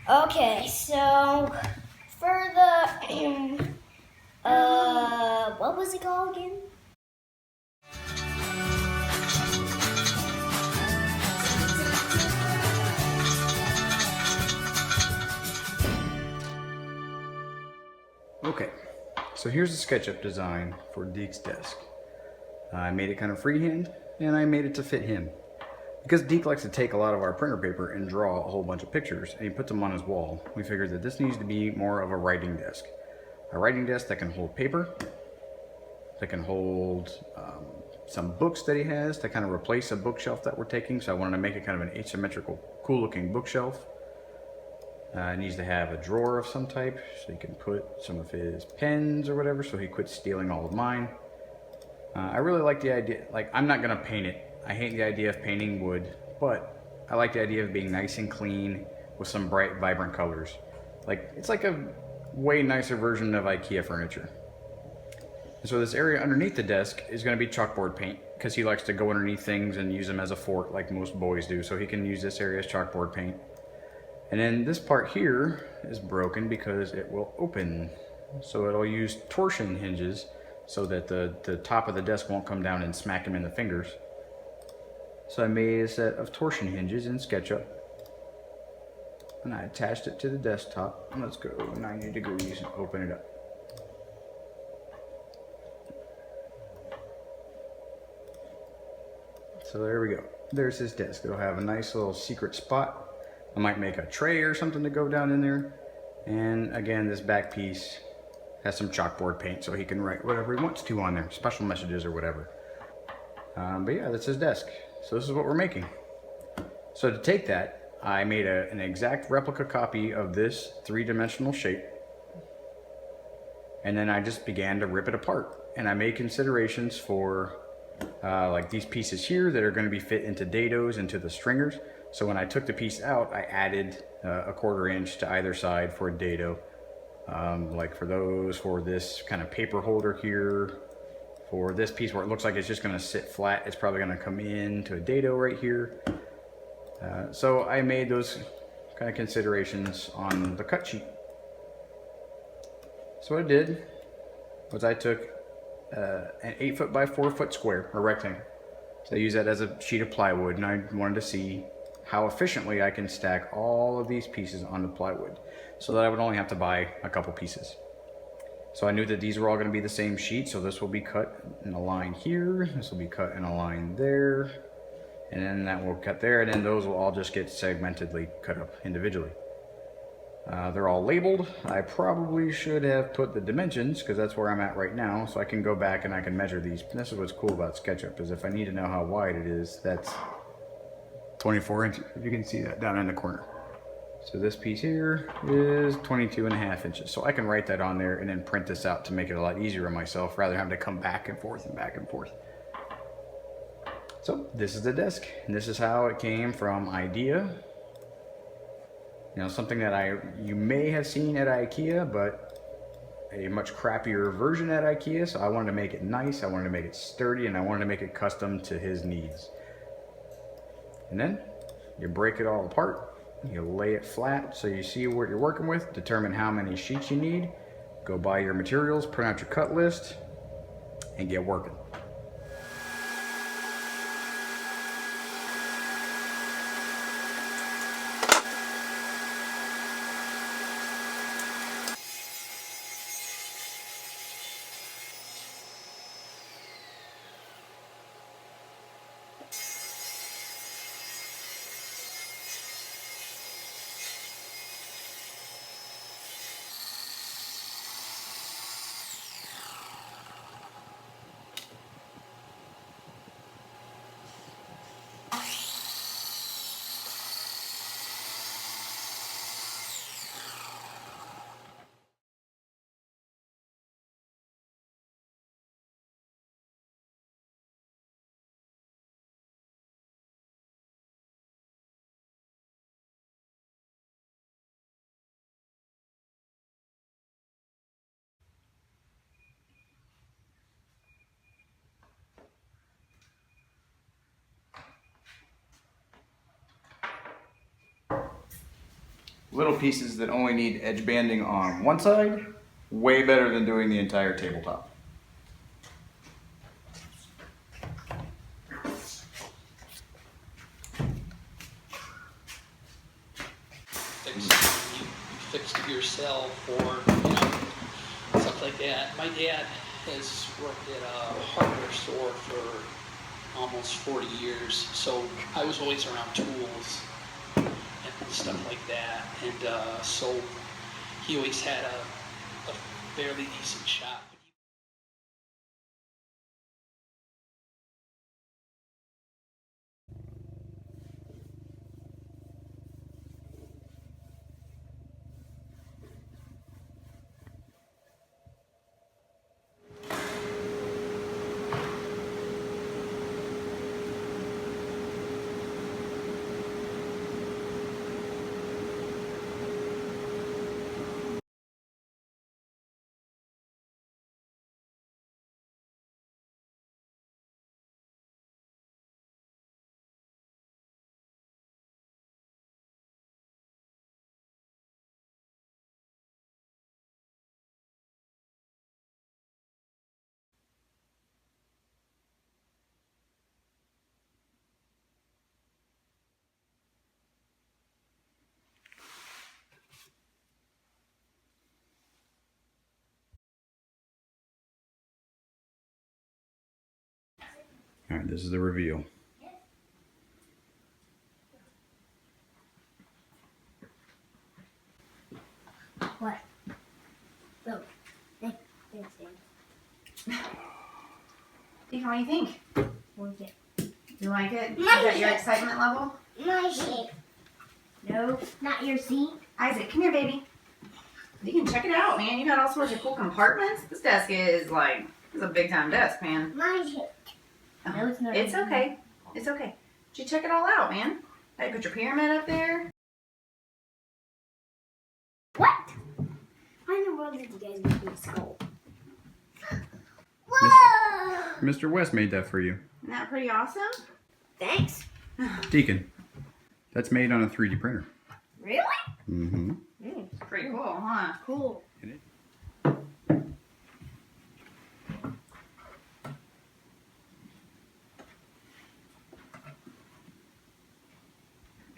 Okay, so for the what was it called again? Okay, so here's a SketchUp design for Deke's desk. I made it kind of freehand, and I made it to fit him. Because Deke likes to take a lot of our printer paper and draw a whole bunch of pictures, and he puts them on his wall, we figured that this needs to be more of a writing desk. A writing desk that can hold paper, that can hold some books that he has to kind of replace a bookshelf that we're taking, so I wanted to make it kind of an asymmetrical, cool looking bookshelf. It needs to have a drawer of some type so he can put some of his pens or whatever, so he quits stealing all of mine. I really like the idea, like I'm not gonna paint it. I hate the idea of painting wood, but I like the idea of being nice and clean with some bright, vibrant colors. Like, it's like a way nicer version of IKEA furniture. And so this area underneath the desk is gonna be chalkboard paint, because he likes to go underneath things and use them as a fort like most boys do, so he can use this area as chalkboard paint. And then this part here is broken because it will open. So it'll use torsion hinges so that the top of the desk won't come down and smack him in the fingers. So I made a set of torsion hinges in SketchUp. And I attached it to the desktop. And let's go 90 degrees and open it up. So there we go. There's his desk. It'll have a nice little secret spot. I might make a tray or something to go down in there. And again, this back piece has some chalkboard paint so he can write whatever he wants to on there, special messages or whatever. But yeah, that's his desk. So this is what we're making. So to take that, I made an exact replica copy of this three-dimensional shape. And then I just began to rip it apart. And I made considerations for like these pieces here that are going to be fit into dados, into the stringers. So when I took the piece out, I added a 1/4 inch to either side for a dado. Like for those, for this kind of paper holder here, for this piece where it looks like it's just going to sit flat, it's probably going to come into a dado right here. So I made those kind of considerations on the cut sheet. So what I did was I took an 8 foot by 4 foot square, or rectangle. So I used that as a sheet of plywood, and I wanted to see how efficiently I can stack all of these pieces onto plywood so that I would only have to buy a couple pieces. So I knew that these were all going to be the same sheet, so this will be cut in a line here, this will be cut in a line there, and then that will cut there, and then those will all just get segmentedly cut up individually. They're all labeled. I probably should have put the dimensions because that's where I'm at right now, so I can go back and I can measure these. And this is what's cool about SketchUp, is if I need to know how wide it is, that's 24 inches. You can see that down in the corner. So this piece here is 22.5 inches. So I can write that on there and then print this out to make it a lot easier on myself rather than having to come back and forth and back and forth. So this is the desk, and this is how it came from idea. You know, something that you may have seen at IKEA, but a much crappier version at IKEA. So I wanted to make it nice, I wanted to make it sturdy, and I wanted to make it custom to his needs. And then you break it all apart, you lay it flat so you see what you're working with, determine how many sheets you need, go buy your materials, print out your cut list, and get working. little pieces that only need edge banding on one side, way better than doing the entire tabletop. You fixed it yourself or, stuff like that. My dad has worked at a hardware store for almost 40 years, so I was always around tools and stuff like that. And so he always had a fairly decent shop. All right, this is the reveal. What? Oh, thanks, Dan. Deacon, what do you think? What's it? You like it? Is My that your shit. excitement level? My shape. No, not your seat. Isaac, come here, baby. Deacon, check it out, man. You got all sorts of cool compartments. This desk is like, it's a big time desk, man. My shape. No, it's not. It's okay. It's okay. Did you check it all out, man? Hey, put your pyramid up there. What? Why in the world did you guys make me skull? Whoa! Mr. West made that for you. Isn't that pretty awesome? Thanks. Deacon, that's made on a 3D printer. Really? Mm-hmm. It's pretty cool, huh? Cool.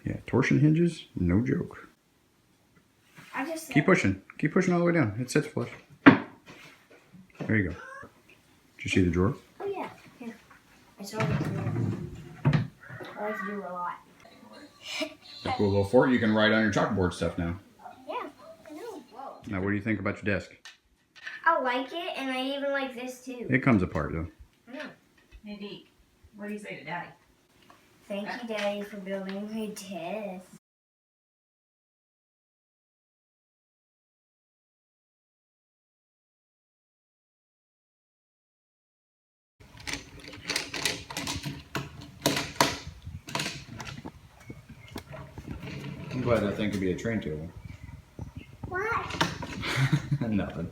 Yeah, torsion hinges, no joke. I just Keep pushing. Keep pushing all the way down. It sits flush. There you go. Did you see the drawer? Oh yeah. Here. I saw it there. I like to do a lot. A cool little fort you can write on your chalkboard stuff now. Yeah, I know. Whoa. Now, what do you think about your desk? I like it, and I even like this too. It comes apart, though. Yeah. Hey, Deke, what do you say to Daddy? Thank you, Daddy, for building my desk. I'm glad that thing could be a train table. What? Nothing.